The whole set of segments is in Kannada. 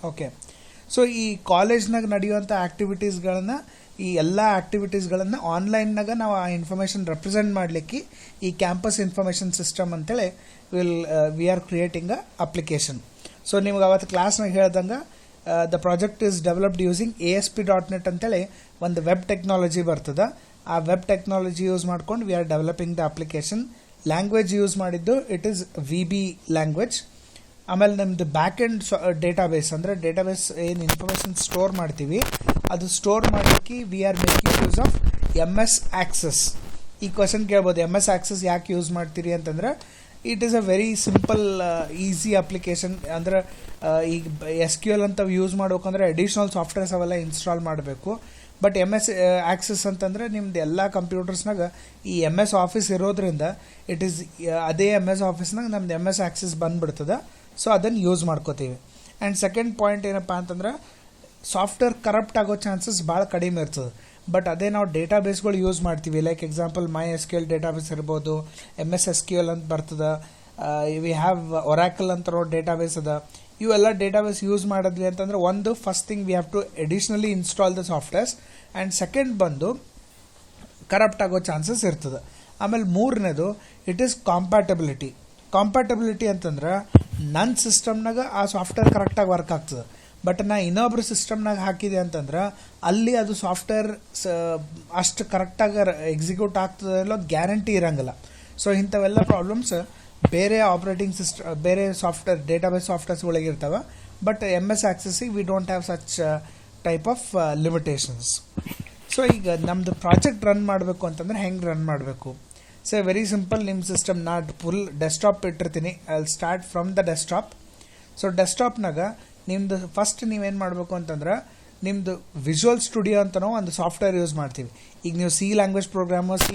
ಓಕೆ. ಸೊ ಈ ಕಾಲೇಜ್ನಾಗ ನಡೆಯುವಂಥ ಆ್ಯಕ್ಟಿವಿಟೀಸ್ಗಳನ್ನು, ಈ ಎಲ್ಲ ಆ್ಯಕ್ಟಿವಿಟೀಸ್ಗಳನ್ನು ಆನ್ಲೈನ್ನಾಗ ನಾವು ಆ ಇನ್ಫಾರ್ಮೇಷನ್ ರೆಪ್ರೆಸೆಂಟ್ ಮಾಡಲಿಕ್ಕೆ ಈ ಕ್ಯಾಂಪಸ್ ಇನ್ಫಾರ್ಮೇಷನ್ ಸಿಸ್ಟಮ್ ಅಂತೇಳಿ we are creating a application. So ನಿಮ್ಗೆ ಅವತ್ತು ಕ್ಲಾಸ್ನಾಗ ಹೇಳ್ದಂಗೆ the project is developed using ASP.NET ಅಂತೇಳಿ ಒಂದು ವೆಬ್ ಟೆಕ್ನಾಲಜಿ ಬರ್ತದೆ. ಆ ವೆಬ್ ಟೆಕ್ನಾಲಜಿ ಯೂಸ್ ಮಾಡ್ಕೊಂಡು we are developing the application. Language use ಮಾಡಿದ್ದು ಇಟ್ ಈಸ್ VB ಲ್ಯಾಂಗ್ವೇಜ್. ಆಮೇಲೆ ನಮ್ಮದು ಬ್ಯಾಕ್ ಎಂಡ್ ಡೇಟಾಬೇಸ್ ಅಂದರೆ ಡೇಟಾಬೇಸ್ ಏನು ಇನ್ಫಾರ್ಮೇಷನ್ ಸ್ಟೋರ್ ಮಾಡ್ತೀವಿ ಅದು ಸ್ಟೋರ್ ಮಾಡಲಿಕ್ಕೆ we are making use of MS Access. ಈ ಕ್ವಶನ್ ಕೇಳ್ಬೋದು, MS Access ಯಾಕೆ ಯೂಸ್ ಮಾಡ್ತೀರಿ ಅಂತಂದ್ರೆ it is a very simple easy application. ಅಂದ್ರೆ ಈಗ SQL ಅಂತ ಯೂಸ್ ಮಾಡ್ಬೇಕಂದ್ರೆ ಅಡಿಷ್ನಲ್ ಸಾಫ್ಟ್ವೇರ್ಸ್ ಅವೆಲ್ಲ ಇನ್ಸ್ಟಾಲ್ ಮಾಡಬೇಕು. ಬಟ್ MS Access ಅಂತಂದರೆ ನಿಮ್ದು ಎಲ್ಲ ಕಂಪ್ಯೂಟರ್ಸ್ನಾಗ ಈ MS Office ಇರೋದ್ರಿಂದ ಇಟ್ ಈಸ್ ಅದೇ MS Officeನಾಗ ನಮ್ದು MS Access ಬಂದುಬಿಡ್ತದೆ. ಸೊ ಅದನ್ನು ಯೂಸ್ ಮಾಡ್ಕೋತೀವಿ. ಆ್ಯಂಡ್ ಸೆಕೆಂಡ್ ಪಾಯಿಂಟ್ ಏನಪ್ಪ ಅಂತಂದ್ರೆ ಸಾಫ್ಟ್ವೇರ್ ಕರಪ್ಟ್ ಆಗೋ ಚಾನ್ಸಸ್ ಭಾಳ ಕಡಿಮೆ ಇರ್ತದೆ. ಬಟ್ ಅದೇ ನಾವು ಡೇಟಾಬೇಸ್ಗಳು ಯೂಸ್ ಮಾಡ್ತೀವಿ, ಲೈಕ್ ಎಕ್ಸಾಂಪಲ್ MySQL ಡೇಟಾಬೇಸ್ ಇರ್ಬೋದು, MS SQL ಅಂತ ಬರ್ತದೆ, ವಿ ಹ್ಯಾವ್ ಒರಾಕಲ್ ಅಂತ ಡೇಟಾಬೇಸ್ ಅದ. ಇವೆಲ್ಲ ಡೇಟಾಬೇಸ್ ಯೂಸ್ ಮಾಡಿದ್ವಿ ಅಂತಂದ್ರೆ ಒಂದು first thing we have to additionally install the softwares. And second ಬಂದು ಕರಪ್ಟ್ ಆಗೋ ಚಾನ್ಸಸ್ ಇರ್ತದೆ. ಆಮೇಲೆ ಮೂರನೇದು ಇಟ್ ಈಸ್ ಕಾಂಪ್ಯಾಟಬಿಲಿಟಿ ಅಂತಂದ್ರೆ ನನ್ನ ಸಿಸ್ಟಮ್ನಾಗ ಆ ಸಾಫ್ಟ್ವೇರ್ ಕರೆಕ್ಟಾಗಿ ವರ್ಕ್ ಆಗ್ತದೆ. ಬಟ್ ನಾ ಇನ್ನೊಬ್ರು ಸಿಸ್ಟಮ್ನಾಗ ಹಾಕಿದೆ ಅಂತಂದ್ರೆ ಅಲ್ಲಿ ಅದು ಸಾಫ್ಟ್ವೇರ್ ಅಷ್ಟು ಕರೆಕ್ಟಾಗಿ ಎಕ್ಸಿಕ್ಯೂಟ್ ಆಗ್ತದೆ ಅನ್ನೋ ಗ್ಯಾರಂಟಿ ಇರೋಂಗಿಲ್ಲ. ಸೊ ಇಂಥವೆಲ್ಲ ಪ್ರಾಬ್ಲಮ್ಸ್ ಬೇರೆ ಆಪ್ರೇಟಿಂಗ್ ಸಿಸ್ಟಮ್, ಬೇರೆ ಸಾಫ್ಟ್ವೇರ್ ಡೇಟಾಬೇಸ್ ಸಾಫ್ಟ್ವೇರ್ಸ್ಗಳಿಗೆ ಇರ್ತವೆ. ಬಟ್ MS Accessಗೆ we don't have such type of limitations. So ಈಗ ನಮ್ಮದು ಪ್ರಾಜೆಕ್ಟ್ ರನ್ ಮಾಡಬೇಕು ಅಂತಂದ್ರೆ ಹೆಂಗೆ ರನ್ ಮಾಡಬೇಕು? So very simple. ನಿಮ್ಮ ಸಿಸ್ಟಮ್ ನಾ ಫುಲ್ ಡೆಸ್ಕ್ಟಾಪ್ ಇಟ್ಟಿರ್ತೀನಿ. I will start from the desktop. So ಡೆಸ್ಕ್ಟಾಪ್ನಾಗ ನಿಮ್ಮದು ಫಸ್ಟ್ ನೀವೇನು ಮಾಡಬೇಕು ಅಂತಂದ್ರೆ ನಿಮ್ಮದು ವಿಜುವಲ್ ಸ್ಟುಡಿಯೋ ಅಂತ ನಾವು ಒಂದು ಸಾಫ್ಟ್ವೇರ್ ಯೂಸ್ ಮಾಡ್ತೀವಿ. ಈಗ ನೀವು C language program C++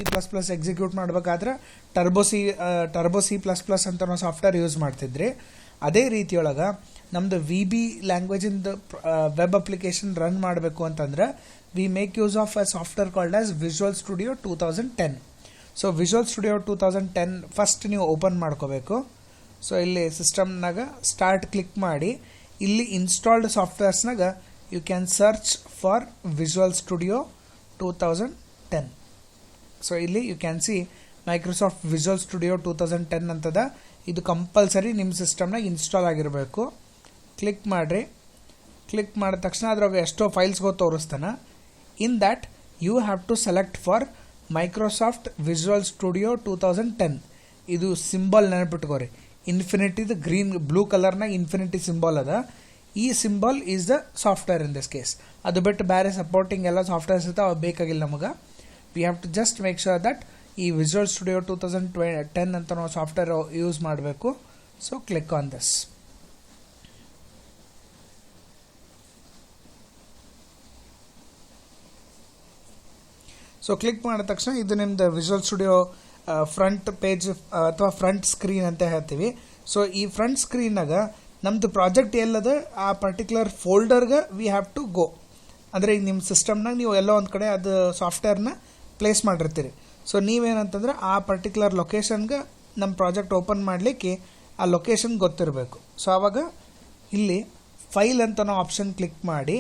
execute ಮಾಡಬೇಕಾದ್ರೆ ಟರ್ಬೋ C++ ಅಂತ ನಾವು ಸಾಫ್ಟ್ವೇರ್ ಯೂಸ್ ಮಾಡ್ತಿದ್ರಿ. ಅದೇ ರೀತಿಯೊಳಗೆ ನಮ್ಮದು VB ಲ್ಯಾಂಗ್ವೇಜಿಂದ ವೆಬ್ ಅಪ್ಲಿಕೇಶನ್ ರನ್ ಮಾಡಬೇಕು ಅಂತಂದ್ರೆ we make use of a software called as Visual Studio 2010. So Visual Studio 2010 first ನೀವು ಓಪನ್ ಮಾಡ್ಕೋಬೇಕು. ಸೊ ಇಲ್ಲಿ ಸಿಸ್ಟಮ್ನಾಗ ಸ್ಟಾರ್ಟ್ ಕ್ಲಿಕ್ ಮಾಡಿ ಇಲ್ಲಿ ಇನ್ಸ್ಟಾಲ್ಡ್ ಸಾಫ್ಟ್ವೇರ್ಸ್ನಾಗ you can search for Visual Studio 2010. So ಇಲ್ಲಿ you can see Microsoft Visual Studio 2010 ಅಂತದ. ಇದು ಕಂಪಲ್ಸರಿ ನಿಮ್ಮ ಸಿಸ್ಟಮ್ನಾಗ ಇನ್ಸ್ಟಾಲ್ ಆಗಿರಬೇಕು. ಕ್ಲಿಕ್ ಮಾಡಿರಿ. ಕ್ಲಿಕ್ ಮಾಡಿದ ತಕ್ಷಣ ಅದ್ರಾಗ ಎಷ್ಟೋ ಫೈಲ್ಸ್ಗೋ ತೋರಿಸ್ತಾನೆ. ಇನ್ that you have to select for Microsoft Visual Studio 2010. ಇದು ಸಿಂಬಲ್ ನೆನಪಿಟ್ಕೋರಿ, ಇನ್ಫಿನಿಟಿದು ಬ್ಲೂ ಕಲರ್ನಾಗ ಇನ್ಫಿನಿಟಿ ಸಿಂಬಲ್ ಅದ. ಈ symbol is the software in this case. ಅದು ಬಿಟ್ಟು ಬೇರೆ ಸಪೋರ್ಟಿಂಗ್ ಎಲ್ಲ ಸಾಫ್ಟ್ವೇರ್ಸ್ ಇರ್ತಾವೆ, ಅವು ಬೇಕಾಗಿಲ್ಲ ನಮಗೆ. We have to just make sure that ಈ ವಿಜುವಲ್ ಸ್ಟುಡಿಯೋ 2010 ಅಂತ ನಾವು ಸಾಫ್ಟ್ವೇರ್ ಯೂಸ್ ಮಾಡಬೇಕು. So click on this. So click ಮಾಡಿದ ತಕ್ಷಣ ಇದು ನಿಮ್ದು ವಿಜುವಲ್ ಸ್ಟುಡಿಯೋ ಫ್ರಂಟ್ ಪೇಜ್ ಅಥವಾ ಫ್ರಂಟ್ ಸ್ಕ್ರೀನ್ ಅಂತ ಹೇಳ್ತೀವಿ. ಸೊ ಈ ಫ್ರಂಟ್ ಸ್ಕ್ರೀನಾಗ ನಮ್ಮದು ಪ್ರಾಜೆಕ್ಟ್ ಎಲ್ಲದ ಆ ಪರ್ಟಿಕ್ಯುಲರ್ ಫೋಲ್ಡರ್ಗೆ ವಿ ಹ್ಯಾವ್ ಟು ಗೋ. ಅಂದರೆ ಈಗ ನಿಮ್ಮ ಸಿಸ್ಟಮ್ನಾಗ ನೀವು ಎಲ್ಲೋ ಒಂದು ಕಡೆ ಅದು ಸಾಫ್ಟ್ವೇರ್ನ ಪ್ಲೇಸ್ ಮಾಡಿರ್ತೀರಿ. ಸೊ ನೀವೇನಂತಂದ್ರೆ ಆ ಪರ್ಟಿಕ್ಯುಲರ್ ಲೊಕೇಶನ್ಗೆ ನಮ್ಮ ಪ್ರಾಜೆಕ್ಟ್ ಓಪನ್ ಮಾಡಲಿಕ್ಕೆ ಆ ಲೊಕೇಶನ್ ಗೊತ್ತಿರಬೇಕು. ಸೊ ಆವಾಗ ಇಲ್ಲಿ ಫೈಲ್ ಅಂತ ನಾವು ಆಪ್ಷನ್ ಕ್ಲಿಕ್ ಮಾಡಿ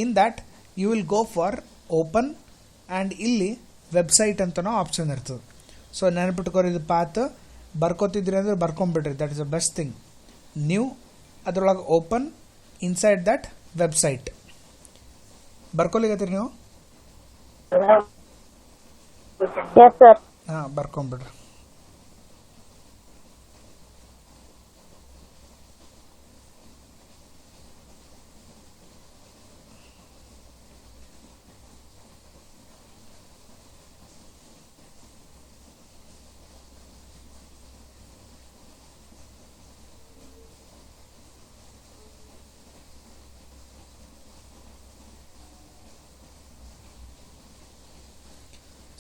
in that you will go for open and ಇಲ್ಲಿ ವೆಬ್ಸೈಟ್ ಅಂತ ನಾವು ಆಪ್ಷನ್ ಇರ್ತದೆ. ಸೊ ನೆನಪಿಟ್ಕೋರಿ, ಇದು ಪಾತ್ ಬರ್ಕೋತಿದ್ರಿ ಅಂದರೆ ಬರ್ಕೊಂಬಿಡ್ರಿ, that is the best thing. ನೀವು ಅದರೊಳಗೆ ಓಪನ್ ಇನ್ಸೈಡ್ ದಟ್ ವೆಬ್ಸೈಟ್ ಬರ್ಕೊಲಿಗತ್ತೀರಿ ನೀವು? ಹಾಂ, ಬರ್ಕೊಂಬಿಡ್ರಿ.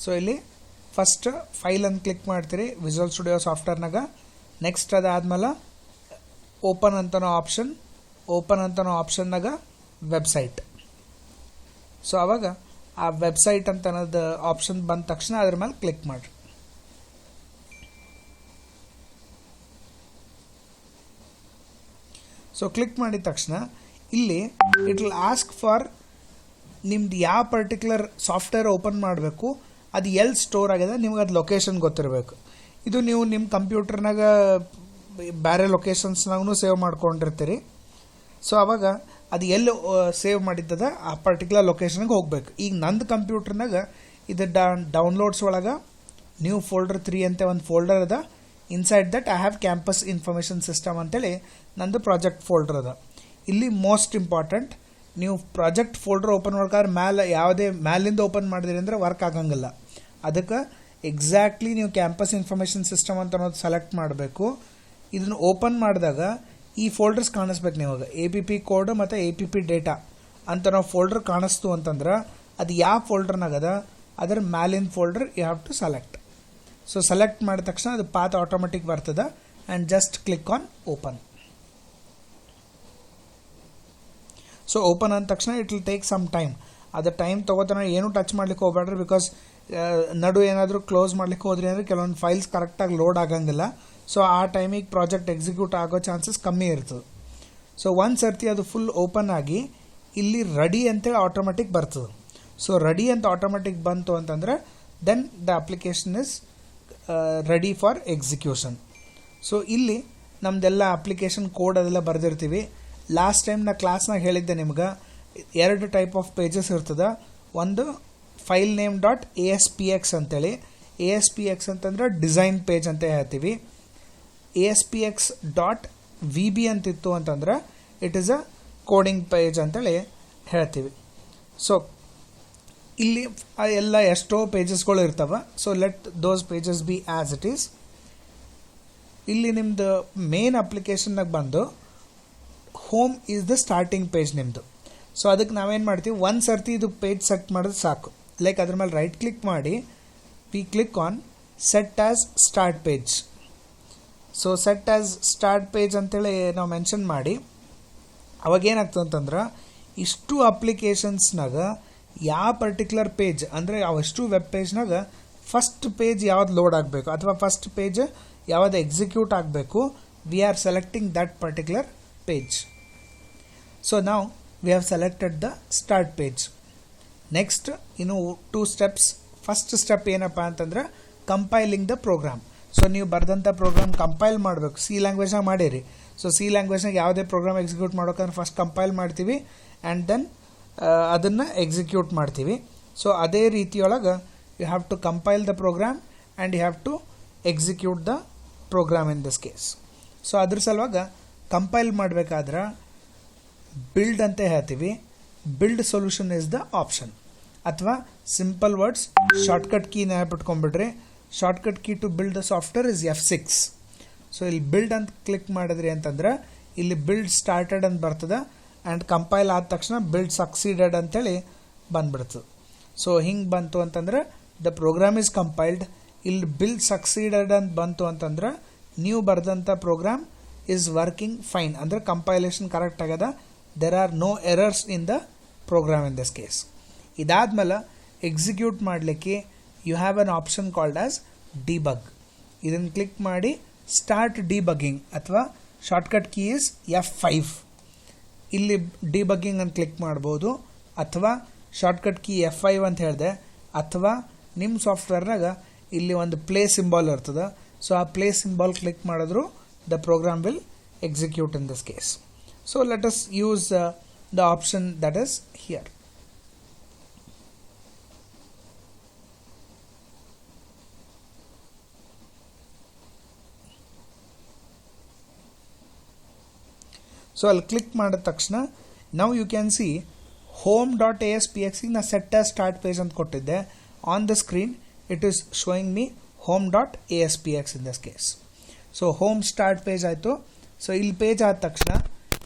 ಸೊ ಇಲ್ಲಿ ಫಸ್ಟ್ ಫೈಲ್ ಅಂತ ಕ್ಲಿಕ್ ಮಾಡ್ತೀರಿ ವಿಜುವಲ್ ಸ್ಟುಡಿಯೋ ಸಾಫ್ಟ್ವೇರ್ನಾಗ. ನೆಕ್ಸ್ಟ್ ಅದಾದ್ಮೇಲೆ ಓಪನ್ ಅಂತನೋ ಆಪ್ಷನ್ನಾಗ ವೆಬ್ಸೈಟ್. ಸೊ ಆವಾಗ ಆ ವೆಬ್ಸೈಟ್ ಅಂತ ಅನ್ನೋದು ಆಪ್ಷನ್ ಬಂದ ತಕ್ಷಣ ಅದ್ರ ಮೇಲೆ ಕ್ಲಿಕ್ ಮಾಡಿರಿ. ಸೊ ಕ್ಲಿಕ್ ಮಾಡಿದ ತಕ್ಷಣ ಇಲ್ಲಿ ಇಟ್ ವಿಲ್ ಆಸ್ಕ್ ಫಾರ್ ನಿಮ್ದು ಯಾವ ಪರ್ಟಿಕ್ಯುಲರ್ ಸಾಫ್ಟ್ವೇರ್ ಓಪನ್ ಮಾಡಬೇಕು, ಅದು ಎಲ್ಲಿ ಸ್ಟೋರ್ ಆಗಿದೆ, ನಿಮ್ಗೆ ಅದು ಲೊಕೇಶನ್ ಗೊತ್ತಿರಬೇಕು. ಇದು ನೀವು ನಿಮ್ಮ ಕಂಪ್ಯೂಟರ್ನಾಗ ಬೇರೆ ಲೊಕೇಶನ್ಸ್ನಾಗೂ ಸೇವ್ ಮಾಡ್ಕೊಂಡಿರ್ತೀರಿ. ಸೊ ಅವಾಗ ಅದು ಎಲ್ಲಿ ಸೇವ್ ಮಾಡಿದ್ದದ ಆ ಪರ್ಟಿಕ್ಯುಲರ್ ಲೊಕೇಶನ್ಗೆ ಹೋಗ್ಬೇಕು. ಈಗ ನಂದು ಕಂಪ್ಯೂಟರ್ನಾಗ ಇದು ಡೌನ್ಲೋಡ್ಸ್ ಒಳಗೆ ನ್ಯೂ ಫೋಲ್ಡರ್ 3 ಅಂತ ಒಂದು ಫೋಲ್ಡರ್ ಅದ. Inside that I have campus information system ಅಂತೇಳಿ ನಂದು ಪ್ರಾಜೆಕ್ಟ್ ಫೋಲ್ಡರ್ ಅದ. ಇಲ್ಲಿ ಮೋಸ್ಟ್ ಇಂಪಾರ್ಟೆಂಟ್, ನೀವು ಪ್ರಾಜೆಕ್ಟ್ ಫೋಲ್ಡರ್ ಓಪನ್ ಮಾಡ್ಬೇಕಾದ್ರೆ ಯಾವುದೇ ಮ್ಯಾಲಿಂದ ಓಪನ್ ಮಾಡಿದ್ರಿ ಅಂದರೆ ವರ್ಕ್ ಆಗಂಗಿಲ್ಲ. ಅದಕ್ಕೆ ಎಕ್ಸಾಕ್ಟ್ಲಿ ನೀವು ಕ್ಯಾಂಪಸ್ ಇನ್ಫಾರ್ಮೇಷನ್ ಸಿಸ್ಟಮ್ ಅಂತ ಅನ್ನೋದು ಸೆಲೆಕ್ಟ್ ಮಾಡಬೇಕು. ಇದನ್ನು ಓಪನ್ ಮಾಡಿದಾಗ ಈ ಫೋಲ್ಡರ್ಸ್ ಕಾಣಿಸ್ಬೇಕು ನಿಮಗೆ, APP ಕೋಡ್ ಮತ್ತು APP ಡೇಟಾ ಅಂತ ನಾವು ಫೋಲ್ಡರ್ ಕಾಣಿಸ್ತು ಅಂತಂದ್ರೆ ಅದು ಯಾವ ಫೋಲ್ಡರ್ನಾಗದ ಅದರ ಮ್ಯಾಲಿನ folder you have to select. So select ಮಾಡಿದ ತಕ್ಷಣ ಅದು ಪಾತ್ ಆಟೋಮೆಟಿಕ್ ಬರ್ತದೆ and just click on open. So open ಅಂದ ತಕ್ಷಣ it will take some time. ಅದು ಟೈಮ್ ತೊಗೋತಾನೆ, ಏನೂ ಟಚ್ ಮಾಡ್ಲಿಕ್ಕೆ ಹೋಗ್ಬೇಡ್ರಿ. ಬಿಕಾಸ್ ನಡು ಏನಾದರೂ ಕ್ಲೋಸ್ ಮಾಡ್ಲಿಕ್ಕೆ ಹೋದ್ರಿ ಅಂದರೆ ಕೆಲವೊಂದು ಫೈಲ್ಸ್ ಕರೆಕ್ಟಾಗಿ ಲೋಡ್ ಆಗಂಗಿಲ್ಲ. ಸೊ ಆ ಟೈಮಿಗೆ ಪ್ರಾಜೆಕ್ಟ್ ಎಕ್ಸಿಕ್ಯೂಟ್ ಆಗೋ ಚಾನ್ಸಸ್ ಕಮ್ಮಿ ಇರ್ತದೆ. ಸೊ ಒಂದು ಸರ್ತಿ ಅದು ಫುಲ್ ಓಪನ್ ಆಗಿ ಇಲ್ಲಿ ರೆಡಿ ಅಂತೇಳಿ ಆಟೋಮೆಟಿಕ್ ಬರ್ತದೆ. ಸೊ ರೆಡಿ ಅಂತ ಆಟೋಮೆಟಿಕ್ ಬಂತು ಅಂತಂದರೆ then the application is ready for execution. So ಇಲ್ಲಿ ನಮ್ಮದೆಲ್ಲ ಅಪ್ಲಿಕೇಶನ್ ಕೋಡ್ ಅದೆಲ್ಲ ಬರೆದಿರ್ತೀವಿ. ಲಾಸ್ಟ್ ಟೈಮ್ ನಾ ಕ್ಲಾಸ್ನಾಗ ಹೇಳಿದ್ದೆ ನಿಮ್ಗೆ 2 ಟೈಪ್ ಆಫ್ ಪೇಜಸ್ ಇರ್ತದೆ. ಒಂದು ಫೈಲ್ ನೇಮ್ .aspx ಅಂತೇಳಿ, ASPX ಅಂತಂದ್ರೆ ಡಿಸೈನ್ ಪೇಜ್ ಅಂತ ಹೇಳ್ತೀವಿ. ASPX.VB ಅಂತಿತ್ತು ಅಂತಂದ್ರೆ it is a coding page ಅಂತೇಳಿ ಹೇಳ್ತೀವಿ. ಸೊ ಇಲ್ಲಿ ಎಲ್ಲ ಎಷ್ಟೋ ಪೇಜಸ್ಗಳು ಇರ್ತವೆ. So let those pages B as it is. ಇಲ್ಲಿ ನಿಮ್ಮದು ಮೇನ್ ಅಪ್ಲಿಕೇಶನ್ನಾಗ ಬಂದು home is the starting page ನಿಮ್ಮದು. ಸೊ ಅದಕ್ಕೆ ನಾವೇನು ಮಾಡ್ತೀವಿ, ಒಂದು ಸರ್ತಿ ಇದು ಪೇಜ್ ಸೆಟ್ ಮಾಡಿದ್ರೆ ಸಾಕು. ಲೈಕ್ ಅದ್ರ ಮೇಲೆ ರೈಟ್ ಕ್ಲಿಕ್ ಮಾಡಿ we click on set as start page. So set as start page ಅಂತೇಳಿ ನಾವು ಮೆನ್ಷನ್ ಮಾಡಿ ಅವಾಗೇನಾಗ್ತದೆ ಅಂತಂದ್ರೆ ಇಷ್ಟು ಅಪ್ಲಿಕೇಶನ್ಸ್ನಾಗ ಯಾವ ಪರ್ಟಿಕ್ಯುಲರ್ ಪೇಜ್ ಅಂದರೆ ಅವಷ್ಟು ವೆಬ್ ಪೇಜ್ನಾಗ ಫಸ್ಟ್ ಪೇಜ್ ಯಾವ್ದು ಲೋಡ್ ಆಗಬೇಕು ಅಥವಾ ಫಸ್ಟ್ ಪೇಜ್ ಯಾವ್ದು ಎಕ್ಸಿಕ್ಯೂಟ್ ಆಗಬೇಕು, we are selecting that particular page. So now we have selected the start page. Next, 2 steps. First step ಏನಪ್ಪ ಅಂತಂದ್ರೆ ಕಂಪೈಲಿಂಗ್ ದ ಪ್ರೋಗ್ರಾಮ್. ಸೊ ನೀವು ಬರೆದಂಥ ಪ್ರೋಗ್ರಾಮ್ ಕಂಪೈಲ್ ಮಾಡಬೇಕು. ಸಿ ಲ್ಯಾಂಗ್ವೇಜ್ನಾಗ ಮಾಡಿರಿ. ಸೊ ಸಿ ಲ್ಯಾಂಗ್ವೇಜ್ನಾಗ ಯಾವುದೇ ಪ್ರೋಗ್ರಾಮ್ ಎಕ್ಸಿಕ್ಯೂಟ್ ಮಾಡೋಕಂದ್ರೆ ಫಸ್ಟ್ ಕಂಪೈಲ್ ಮಾಡ್ತೀವಿ ಆ್ಯಂಡ್ ದೆನ್ ಅದನ್ನು ಎಕ್ಸಿಕ್ಯೂಟ್ ಮಾಡ್ತೀವಿ. ಸೊ ಅದೇ ರೀತಿಯೊಳಗೆ you have to compile the program and you have to execute the program in this case. So ಅದ್ರ ಸಲುವಾಗ ಕಂಪೈಲ್ ಮಾಡಬೇಕಾದ್ರೆ ಬಿಲ್ಡ್ ಅಂತ ಹೇಳ್ತೀವಿ. Build solution is the option. ಅಥವಾ ಸಿಂಪಲ್ ವರ್ಡ್ಸ್ ಶಾರ್ಟ್ಕಟ್ ಕೀ ನೆನಪಿಟ್ಕೊಂಡ್ಬಿಡ್ರಿ. Shortcut key to build the software is F6. So ಇಲ್ಲಿ ಬಿಲ್ಡ್ ಅಂತ ಕ್ಲಿಕ್ ಮಾಡಿದ್ರಿ ಅಂತಂದ್ರೆ ಇಲ್ಲಿ ಬಿಲ್ಡ್ ಸ್ಟಾರ್ಟೆಡ್ ಅಂತ ಬರ್ತದೆ ಆ್ಯಂಡ್ ಕಂಪೈಲ್ ಆದ ತಕ್ಷಣ ಬಿಲ್ಡ್ ಸಕ್ಸೀಡೆಡ್ ಅಂತೇಳಿ ಬಂದ್ಬಿಡ್ತದೆ. ಸೊ ಹಿಂಗೆ ಬಂತು ಅಂತಂದ್ರೆ ದ ಪ್ರೋಗ್ರಾಮ್ ಇಸ್ ಕಂಪೈಲ್ಡ್. ಇಲ್ಲಿ ಬಿಲ್ಡ್ ಸಕ್ಸೀಡೆಡ್ ಅಂತ ಬಂತು ಅಂತಂದ್ರೆ ನೀವು ಬರೆದಂಥ ಪ್ರೋಗ್ರಾಮ್ is working fine, ಅಂದರೆ ಕಂಪೈಲೇಷನ್ ಕರೆಕ್ಟ್ ಆಗ್ಯದ. there are no errors in the program in this case. ಇದಾದ್ಮೇಲೆ ಎಕ್ಸಿಕ್ಯೂಟ್ ಮಾಡಲಿಕ್ಕೆ you have an option called as debug. ಇದನ್ನು ಕ್ಲಿಕ್ ಮಾಡಿ ಸ್ಟಾರ್ಟ್ ಡಿಬಗ್ಗಿಂಗ್ ಅಥವಾ ಶಾರ್ಟ್ಕಟ್ ಕೀ ಇಸ್ F5. ಇಲ್ಲಿ ಡಿಬಗ್ಗಿಂಗ್ ಅಂತ ಕ್ಲಿಕ್ ಮಾಡ್ಬೋದು ಅಥವಾ ಶಾರ್ಟ್ಕಟ್ ಕೀ F5 ಅಂತ ಹೇಳಿದೆ. ಅಥವಾ ನಿಮ್ಮ ಸಾಫ್ಟ್ವೇರ್ನಾಗ ಇಲ್ಲಿ ಒಂದು ಪ್ಲೇ ಸಿಂಬಾಲ್ ಇರ್ತದೆ. ಸೊ ಆ ಪ್ಲೇ ಸಿಂಬಾಲ್ ಕ್ಲಿಕ್ ಮಾಡಿದ್ರು the program will execute in this case. So let us use the option that is here. So I'll click ಮಾಡಿದ ತಕ್ಷಣ now you can see home.aspx ನ set as start page ಅಂತ ಕೊಟ್ಟಿದ್ದೆ. On the screen it is showing me home.aspx in this case. So home start page ಆಯಿತು. ಸೊ ಇಲ್ಲಿ ಪೇಜ್ ಆದ ತಕ್ಷಣ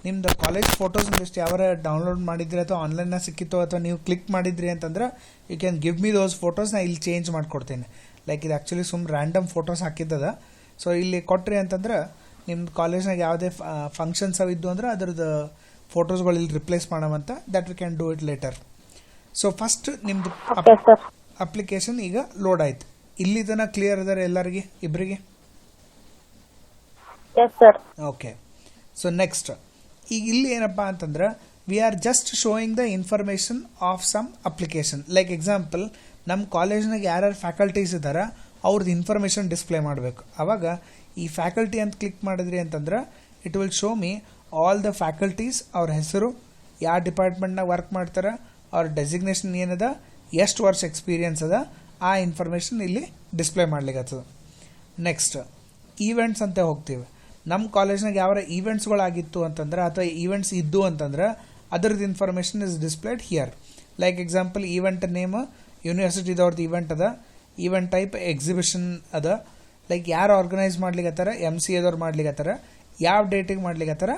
ನಿಮ್ಮದು ಕಾಲೇಜ್ ಫೋಟೋಸ್ ಒಂದಿಷ್ಟು ಯಾವಾರ ಡೌನ್ಲೋಡ್ ಮಾಡಿದ್ರಿ ಅಥವಾ ಆನ್ಲೈನಾಗ ಸಿಕ್ಕಿತ್ತು ಅಥವಾ ನೀವು ಕ್ಲಿಕ್ ಮಾಡಿದ್ರಿ ಅಂತಂದ್ರೆ you can give me those photos. ನಾ ಇಲ್ಲಿ ಚೇಂಜ್ ಮಾಡಿಕೊಡ್ತೀನಿ. ಲೈಕ್ ಇದು ಆ್ಯಕ್ಚುಲಿ ರ್ಯಾಂಡಮ್ ಫೋಟೋಸ್ ಹಾಕಿದ್ದದ. ಸೊ ಇಲ್ಲಿ ಕೊಟ್ರಿ ಅಂತಂದ್ರೆ ನಿಮ್ಮ ಕಾಲೇಜ್ನಾಗ ಯಾವುದೇ ಫಂಕ್ಷನ್ಸ್ ಅವಿದ್ದು ಅಂದ್ರೆ ಅದ್ರದ್ದು ಫೋಟೋಸ್ಗಳು ಇಲ್ಲಿ ರಿಪ್ಲೇಸ್ ಮಾಡೋವಂತ that we can do it later. So first ನಿಮ್ಮದು ಅಪ್ಲಿಕೇಶನ್ ಈಗ ಲೋಡ್ ಆಯ್ತು. ಇಲ್ಲಿ ತನಕ ಕ್ಲಿಯರ್ ಇದಾರೆ ಎಲ್ಲರಿಗೆ, ಇಬ್ಬರಿಗೆ? Yes sir. Okay. So next ಈಗ ಇಲ್ಲಿ ಏನಪ್ಪ ಅಂತಂದ್ರೆ we are just showing the information of some application. Like example, ನಮ್ಮ ಕಾಲೇಜ್ನಾಗ ಯಾರ್ಯಾರು ಫ್ಯಾಕಲ್ಟೀಸ್ ಇದ್ದಾರೆ ಅವ್ರದ್ದು ಇನ್ಫಾರ್ಮೇಷನ್ ಡಿಸ್ಪ್ಲೇ ಮಾಡಬೇಕು. ಆವಾಗ ಈ ಫ್ಯಾಕಲ್ಟಿ ಅಂತ ಕ್ಲಿಕ್ ಮಾಡಿದ್ರಿ ಅಂತಂದ್ರೆ it will show me all the faculties, ಅವ್ರ ಹೆಸರು, ಯಾವ ಡಿಪಾರ್ಟ್ಮೆಂಟ್ನಾಗ ವರ್ಕ್ ಮಾಡ್ತಾರೆ, ಅವ್ರ ಡೆಸಿಗ್ನೇಷನ್ ಏನದ, ಎಷ್ಟು ವರ್ಷ ಎಕ್ಸ್ಪೀರಿಯನ್ಸ್ ಅದ, ಆ ಇನ್ಫಾರ್ಮೇಷನ್ ಇಲ್ಲಿ ಡಿಸ್ಪ್ಲೇ ಮಾಡ್ಲಿಕ್ಕತ್ತದ. ನೆಕ್ಸ್ಟ್ ಈವೆಂಟ್ಸ್ ಅಂತ ಹೋಗ್ತೀವಿ. ನಮ್ಮ ಕಾಲೇಜ್ನಾಗ ಯಾವ ಈವೆಂಟ್ಸ್ಗಳಾಗಿತ್ತು ಅಂತಂದ್ರೆ ಅಥವಾ ಈವೆಂಟ್ಸ್ ಇದ್ದು ಅಂತಂದ್ರೆ ಅದರದ್ದು information is displayed here. Like example, event name ಯೂನಿವರ್ಸಿಟಿದವ್ರದ್ದು ಈವೆಂಟ್ ಅದ, ಈವೆಂಟ್ ಟೈಪ್ ಎಕ್ಸಿಬಿಷನ್ ಅದ, ಲೈಕ್ ಯಾರು ಆರ್ಗನೈಸ್ ಮಾಡ್ಲಿಕ್ಕತ್ತಾರ, MCA ದವ್ರು ಮಾಡ್ಲಿಕ್ಕತ್ತಾರ, ಯಾವ ಡೇಟಿಗೆ ಮಾಡ್ಲಿಕ್ಕತ್ತಾರ,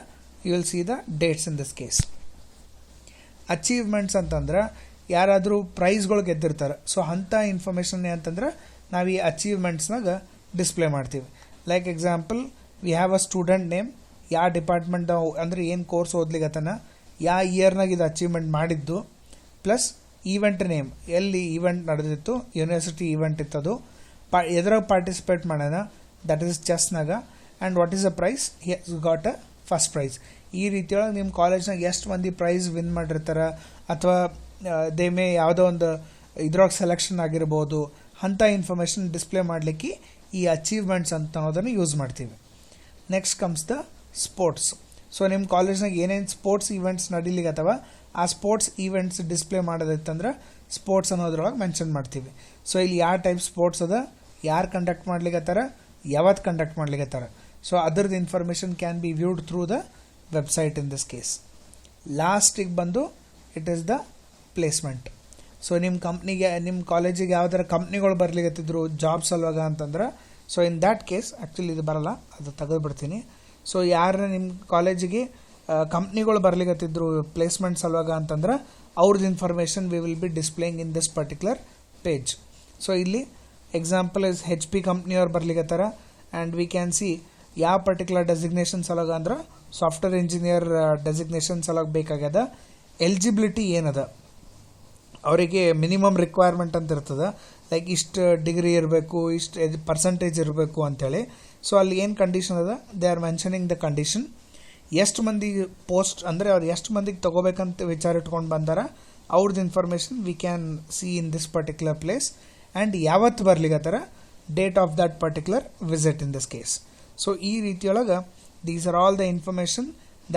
you will see the dates in this case. Achievements ಅಂತಂದ್ರೆ ಯಾರಾದರೂ ಪ್ರೈಸ್ಗಳು ಗೆದ್ದಿರ್ತಾರೆ, ಸೊ ಅಂಥ ಇನ್ಫಾರ್ಮೇಷನ್ ಅಂತಂದ್ರೆ ನಾವು ಈ ಅಚೀವ್ಮೆಂಟ್ಸ್ನಾಗ ಡಿಸ್ಪ್ಲೇ ಮಾಡ್ತೀವಿ. Like example, we have a student name, ಯಾವ ಡಿಪಾರ್ಟ್ಮೆಂಟ್ ಅಂದರೆ ಏನು ಕೋರ್ಸ್ ಓದ್ಲಿಕ್ಕತ್ತಾನ, ಯಾವ ಇಯರ್ನಾಗ ಇದು ಅಚೀವ್ಮೆಂಟ್ ಮಾಡಿದ್ದು, ಪ್ಲಸ್ ಈವೆಂಟ್ ನೇಮ್, ಎಲ್ಲಿ ಈವೆಂಟ್ ನಡೆದಿತ್ತು, ಯೂನಿವರ್ಸಿಟಿ ಈವೆಂಟ್ ಇತ್ತದು, ಎದ್ರಾಗ ಪಾರ್ಟಿಸಿಪೇಟ್ ಮಾಡೋಣ, ದಟ್ ಈಸ್ ಚೆಸ್ನಾಗ, and what is a prize, he has got a first prize. ಈ ರೀತಿಯೊಳಗೆ ನಿಮ್ಮ ಕಾಲೇಜ್ನಾಗ ಎಷ್ಟು ಮಂದಿ ಪ್ರೈಸ್ ವಿನ್ ಮಾಡಿರ್ತಾರೆ ಅಥವಾ ದೇ ಮೇ ಯಾವುದೋ ಒಂದು ಇದ್ರೊಳಗೆ ಸೆಲೆಕ್ಷನ್ ಆಗಿರ್ಬೋದು, ಅಂಥ ಇನ್ಫಾರ್ಮೇಷನ್ ಡಿಸ್ಪ್ಲೇ ಮಾಡಲಿಕ್ಕೆ ಈ ಅಚೀವ್ಮೆಂಟ್ಸ್ ಅಂತ ಅನ್ನೋದನ್ನು ಯೂಸ್ ಮಾಡ್ತೀವಿ. Next comes the sports. So ನಿಮ್ಮ ಕಾಲೇಜ್ನಾಗ ಏನೇನು ಸ್ಪೋರ್ಟ್ಸ್ ಈವೆಂಟ್ಸ್ ನಡೀಲಿಕ್ಕೆ ಅಥವಾ ಆ ಸ್ಪೋರ್ಟ್ಸ್ ಈವೆಂಟ್ಸ್ ಡಿಸ್ಪ್ಲೇ ಮಾಡೋದಿತ್ತಂದ್ರೆ ಸ್ಪೋರ್ಟ್ಸ್ ಅನ್ನೋದ್ರೊಳಗೆ ಮೆನ್ಷನ್ ಮಾಡ್ತೀವಿ. ಸೊ ಇಲ್ಲಿ ಯಾವ ಟೈಪ್ ಸ್ಪೋರ್ಟ್ಸ್ ಅದ, ಯಾರು ಕಂಡಕ್ಟ್ ಮಾಡ್ಲಿಕ್ಕತ್ತಾರ, ಯಾವತ್ತು ಕಂಡಕ್ಟ್ ಮಾಡ್ಲಿಕ್ಕತ್ತಾರ, ಸೊ ಅದರದ್ದು information can be viewed through the website in this case. ಲಾಸ್ಟಿಗೆ ಬಂದು it is the placement. So ನಿಮ್ಮ ಕಂಪ್ನಿಗೆ, ನಿಮ್ಮ ಕಾಲೇಜಿಗೆ ಯಾವ್ದಾರ ಕಂಪ್ನಿಗಳು ಬರ್ಲಿಕ್ಕತ್ತಿದ್ರು ಜಾಬ್ ಸಲುವಾಗ ಅಂತಂದ್ರೆ, so in that case actually ಇದು ಬರಲ್ಲ, ಅದು ತೆಗೆದುಬಿಡ್ತೀನಿ. ಸೊ ಯಾರ ನಿಮ್ಮ ಕಾಲೇಜಿಗೆ ಕಂಪ್ನಿಗಳು ಬರ್ಲಿಕ್ಕತ್ತಿದ್ರು ಪ್ಲೇಸ್ಮೆಂಟ್ ಸಲುವಾಗ ಅಂತಂದ್ರೆ ಅವ್ರದ್ದು information we will be displaying in this particular page. So ಇಲ್ಲಿ ಎಕ್ಸಾಂಪಲ್ ಇಸ್ HP ಕಂಪ್ನಿಯವ್ರು ಬರ್ಲಿಕ್ಕತ್ತಾರ, ಆ್ಯಂಡ್ ವಿ ಕ್ಯಾನ್ ಸಿ ಯಾವ ಪರ್ಟಿಕ್ಯುಲರ್ ಡೆಸಿಗ್ನೇಷನ್ ಸಲುವಾಗ ಅಂದ್ರೆ ಸಾಫ್ಟ್ವೇರ್ ಇಂಜಿನಿಯರ್ ಡೆಸಿಗ್ನೇಷನ್ ಸಲುವಾಗ ಬೇಕಾಗ್ಯದ. ಎಲಿಜಿಬಿಲಿಟಿ ಏನದ, ಅವರಿಗೆ ಮಿನಿಮಮ್ ರಿಕ್ವೈರ್ಮೆಂಟ್ ಅಂತ ಇರ್ತದೆ, ಲೈಕ್ ಇಷ್ಟು ಡಿಗ್ರಿ ಇರಬೇಕು, ಇಷ್ಟು ಪರ್ಸೆಂಟೇಜ್ ಇರಬೇಕು ಅಂಥೇಳಿ. ಸೊ ಅಲ್ಲಿ ಏನು ಕಂಡೀಷನ್ ಅದ, they are mentioning the condition. ಎಷ್ಟು ಮಂದಿ ಪೋಸ್ಟ್ ಅಂದರೆ ಅವ್ರು ಎಷ್ಟು ಮಂದಿಗೆ ತೊಗೋಬೇಕಂತ ವಿಚಾರ ಇಟ್ಕೊಂಡು ಬಂದಾರ, ಅವ್ರದ್ದು information we can see in this particular place, and ಯಾವತ್ತು ಬರ್ಲಿಕ್ಕತ್ತಾರ, date of that particular visit in this case. So ಈ ರೀತಿಯೊಳಗೆ these are all the information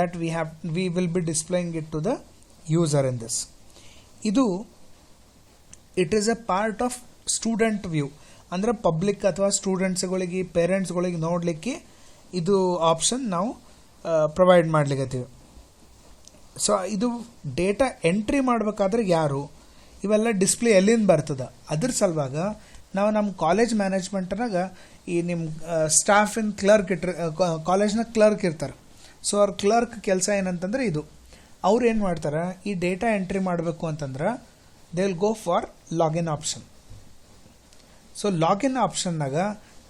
that we will be displaying it to the user in this. ಇದು it is a part of student view, ಅಂದರೆ ಪಬ್ಲಿಕ್ ಅಥವಾ ಸ್ಟೂಡೆಂಟ್ಸ್ಗಳಿಗೆ, ಪೇರೆಂಟ್ಸ್ಗಳಿಗೆ ನೋಡಲಿಕ್ಕೆ ಇದು ಆಪ್ಷನ್ ನಾವು ಪ್ರೊವೈಡ್ ಮಾಡ್ಲಿಕ್ಕತ್ತೀವಿ. ಸೊ ಇದು ಡೇಟಾ ಎಂಟ್ರಿ ಮಾಡಬೇಕಾದ್ರೆ ಯಾರು, ಇವೆಲ್ಲ ಡಿಸ್ಪ್ಲೇ ಎಲ್ಲಿಂದ ಬರ್ತದೆ, ಅದ್ರ ಸಲುವಾಗ ನಾವು ನಮ್ಮ ಕಾಲೇಜ್ ಮ್ಯಾನೇಜ್ಮೆಂಟ್ನಾಗ ಈ ನಿಮ್ಮ ಸ್ಟಾಫಿನ ಕ್ಲರ್ಕ್ ಕಾಲೇಜ್ನಾಗ ಕ್ಲರ್ಕ್ ಇರ್ತಾರೆ. ಸೊ ಅವ್ರ ಕ್ಲರ್ಕ್ ಕೆಲಸ ಏನಂತಂದ್ರೆ ಇದು, ಅವ್ರು ಏನು ಮಾಡ್ತಾರೆ, ಈ ಡೇಟಾ ಎಂಟ್ರಿ ಮಾಡಬೇಕು ಅಂತಂದ್ರೆ they will go for login option. So login ಆಪ್ಷನ್ನಾಗ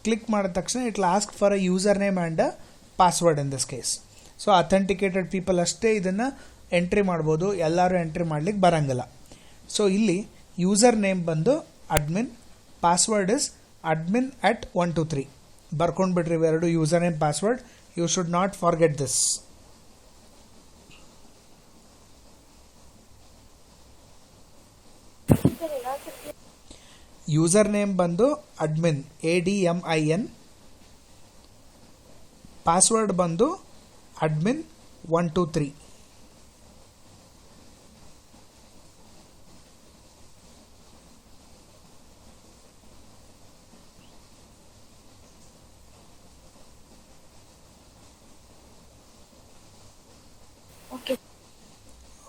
ಕ್ಲಿಕ್ ಮಾಡಿದ ತಕ್ಷಣ it will ask for a user name and a password in this case. So authenticated people ಅಷ್ಟೇ ಇದನ್ನು ಎಂಟ್ರಿ ಮಾಡ್ಬೋದು, ಎಲ್ಲರೂ ಎಂಟ್ರಿ ಮಾಡ್ಲಿಕ್ಕೆ ಬರಂಗಿಲ್ಲ. ಸೊ ಇಲ್ಲಿ ಯೂಸರ್ ನೇಮ್ ಬಂದು ಅಡ್ಮಿನ್, ಪಾಸ್ವರ್ಡ್ ಇಸ್ admin@123. ಬರ್ಕೊಂಡು ಬಿಡ್ರಿ ಇವೆರಡು user name password, you should not forget this. User name ಬಂದು ಅಡ್ಮಿನ್, ADMIN, ಪಾಸ್ವರ್ಡ್ ಬಂದು admin123.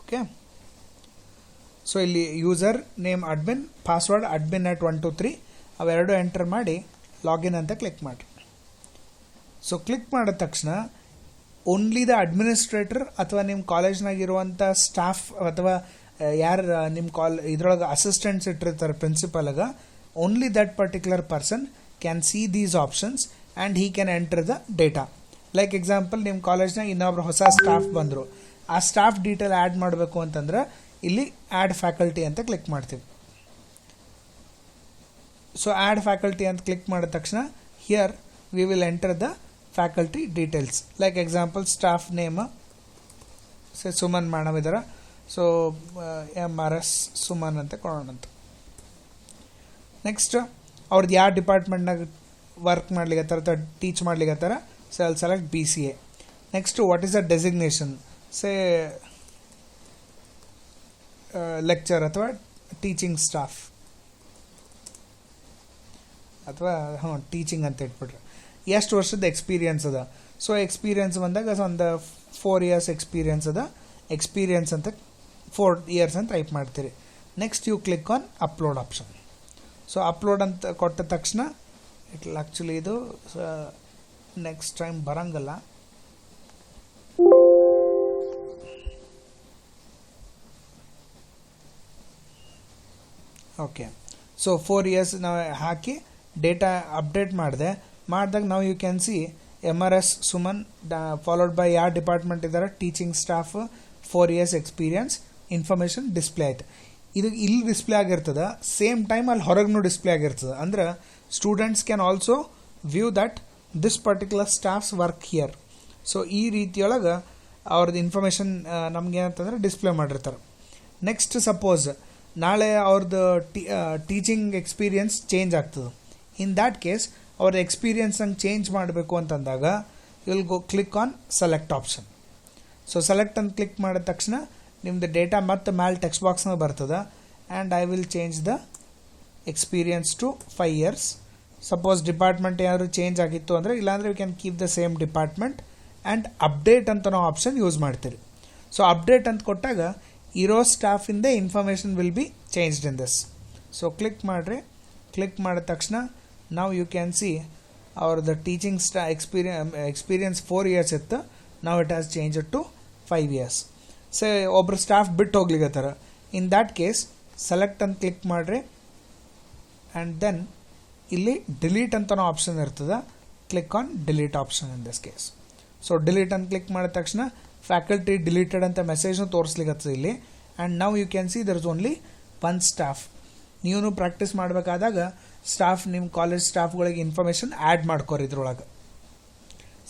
ಓಕೆ, ಸೊ ಇಲ್ಲಿ user name admin, password admin@123 ಅವೆರಡು ಎಂಟರ್ ಮಾಡಿ ಲಾಗಿನ್ ಅಂತ ಕ್ಲಿಕ್ ಮಾಡಿ. ಸೊ ಕ್ಲಿಕ್ ಮಾಡಿದ ತಕ್ಷಣ ಓನ್ಲಿ ದ ಅಡ್ಮಿನಿಸ್ಟ್ರೇಟರ್ ಅಥವಾ ನಿಮ್ಮ ಕಾಲೇಜ್ನಾಗಿರುವಂಥ ಸ್ಟಾಫ್ ಅಥವಾ ಯಾರು ನಿಮ್ಮ ಇದ್ರೊಳಗೆ ಅಸಿಸ್ಟೆಂಟ್ಸ್ ಇಟ್ಟಿರ್ತಾರೆ ಪ್ರಿನ್ಸಿಪಲ್ಗೆ, only that particular person can see these options and he can enter the data. Like example, ನಿಮ್ಮ ಕಾಲೇಜ್ನಾಗ ಇನ್ನೊಬ್ರು ಹೊಸ ಸ್ಟಾಫ್ ಬಂದರು, ಆ ಸ್ಟಾಫ್ ಡೀಟೇಲ್ ಆ್ಯಡ್ ಮಾಡಬೇಕು ಅಂತಂದ್ರೆ ಇಲ್ಲಿ ಆ್ಯಡ್ ಫ್ಯಾಕಲ್ಟಿ ಅಂತ ಕ್ಲಿಕ್ ಮಾಡ್ತೀವಿ. ಸೊ ಆ್ಯಡ್ ಫ್ಯಾಕಲ್ಟಿ ಅಂತ ಕ್ಲಿಕ್ ಮಾಡಿದ ತಕ್ಷಣ here we will enter the faculty details. Like example, staff name Suman madam ಇದ್ದಾರೆ. ಸೊ MRS ಸುಮನ್ ಅಂತ ಕೊಡೋಣಂತ. ನೆಕ್ಸ್ಟ್ ಅವ್ರದ್ದು ಯಾವ ಡಿಪಾರ್ಟ್ಮೆಂಟ್ನಾಗ ವರ್ಕ್ ಮಾಡ್ಲಿಕ್ಕತ್ತಾರ ಅಥವಾ ಟೀಚ್ ಮಾಡ್ಲಿಕ್ಕತ್ತಾರ, ಸೊ ಅಲ್ಲಿ select BCA. Next what is the designation, say lecture ಅಥವಾ ಟೀಚಿಂಗ್ ಸ್ಟಾಫ್ ಅಥವಾ ಟೀಚಿಂಗ್ ಅಂತ ಇಟ್ಬಿಟ್ರೆ. ಎಷ್ಟು ವರ್ಷದ ಎಕ್ಸ್ಪೀರಿಯನ್ಸ್ ಅದ, ಸೊ ಎಕ್ಸ್ಪೀರಿಯನ್ಸ್ ಬಂದಾಗ ಒಂದು 4 years ಎಕ್ಸ್ಪೀರಿಯನ್ಸ್ ಅದ, ಎಕ್ಸ್ಪೀರಿಯನ್ಸ್ ಅಂತ 4 years ಅಂತ ಟೈಪ್ ಮಾಡ್ತೀರಿ. Next you click on upload option. So upload ಅಂತ ಕೊಟ್ಟ ತಕ್ಷಣ ಆ್ಯಕ್ಚುಲಿ ಇದು ನೆಕ್ಸ್ಟ್ ಟೈಮ್ ಬರಂಗಲ್ಲ. ಓಕೆ, ಸೊ 4 years ನಾವು ಹಾಕಿ ಡೇಟಾ ಅಪ್ಡೇಟ್ ಮಾಡಿದಾಗ ನಾವು you can see MRS Suman followed by ಯಾವ ಡಿಪಾರ್ಟ್ಮೆಂಟ್ ಇದ್ದಾರೆ, teaching staff, 4 years experience, information display ಆಯ್ತು. ಇದು ಇಲ್ಲಿ ಡಿಸ್ಪ್ಲೇ ಆಗಿರ್ತದೆ, ಸೇಮ್ ಟೈಮ್ ಅಲ್ಲಿ ಹೊರಗೂ ಡಿಸ್ಪ್ಲೇ ಆಗಿರ್ತದೆ. ಅಂದ್ರೆ students can also view that this particular staffs work here. So ಈ ರೀತಿಯೊಳಗೆ ಅವ್ರದ್ದು ಇನ್ಫಾರ್ಮೇಷನ್ ನಮ್ಗೆ ಏನಂತಂದ್ರೆ ಡಿಸ್ಪ್ಲೇ ಮಾಡಿರ್ತಾರೆ. ನೆಕ್ಸ್ಟ್ ಸಪೋಸ್ ನಾಳೆ ಅವ್ರದ್ದು ಟೀಚಿಂಗ್ ಎಕ್ಸ್ಪೀರಿಯನ್ಸ್ ಚೇಂಜ್ ಆಗ್ತದೆ. ಇನ್ ದ್ಯಾಟ್ ಕೇಸ್ ಅವ್ರ ಎಕ್ಸ್ಪೀರಿಯನ್ಸ್ ಹಂಗೆ ಚೇಂಜ್ ಮಾಡಬೇಕು ಅಂತಂದಾಗ will go click on select option. So select ಅಂತ ಕ್ಲಿಕ್ ಮಾಡಿದ ತಕ್ಷಣ ನಿಮ್ದು ಡೇಟಾ ಮತ್ತೆ ಮ್ಯಾಲೆ ಟೆಕ್ಸ್ಟ್ ಬಾಕ್ಸ್ನಾಗ ಬರ್ತದೆ. And I will change the experience to 5 years. Suppose department ಏನಾದರೂ ಚೇಂಜ್ ಆಗಿತ್ತು ಅಂದರೆ, ಇಲ್ಲಾಂದರೆ you can keep the same department. And update ಅಂತ ನಾವು ಆಪ್ಷನ್ ಯೂಸ್ ಮಾಡ್ತೀರಿ. ಸೊ ಅಪ್ಡೇಟ್ ಅಂತ ಕೊಟ್ಟಾಗ ಇರೋ ಸ್ಟಾಫಿಂದ information will be changed in this. So click ಮಾಡಿರಿ. ಕ್ಲಿಕ್ ಮಾಡಿದ ತಕ್ಷಣ ನಾವು ಯು ಕ್ಯಾನ್ ಸಿ ಅವ್ರದ್ದು ಟೀಚಿಂಗ್ ಎಕ್ಸ್ಪೀರಿಯನ್ಸ್ 4 years ಇತ್ತು, ನಾವು it has change to 5 years. So ಒಬ್ರು ಸ್ಟಾಫ್ ಬಿಟ್ಟು ಹೋಗ್ಲಿಕ್ಕತ್ತಾರ. ಇನ್ ದ್ಯಾಟ್ ಕೇಸ್ ಸೆಲೆಕ್ಟ್ ಅಂತ ಕ್ಲಿಕ್ ಮಾಡಿರಿ. ಆ್ಯಂಡ್ ದೆನ್ ಇಲ್ಲಿ ಡಿಲೀಟ್ ಅಂತ ಆಪ್ಷನ್ ಇರ್ತದೆ. Click on delete option in this case. So delete ಅಂತ ಕ್ಲಿಕ್ ಮಾಡಿದ ತಕ್ಷಣ ಫ್ಯಾಕಲ್ಟಿ ಡಿಲೀಟೆಡ್ ಅಂತ ಮೆಸೇಜ್ನು ತೋರಿಸ್ಲಿಕ್ಕತ್ತದೆ ಇಲ್ಲಿ. ಆ್ಯಂಡ್ ನಾವು you can see there is only 1 staff. ನೀವು ಪ್ರಾಕ್ಟೀಸ್ ಮಾಡಬೇಕಾದಾಗ ಸ್ಟಾಫ್ ನಿಮ್ಮ ಕಾಲೇಜ್ ಸ್ಟಾಫ್ಗಳಿಗೆ ಇನ್ಫಾರ್ಮೇಷನ್ ಆ್ಯಡ್ ಮಾಡ್ಕೋರಿ. ಇದ್ರೊಳಗೆ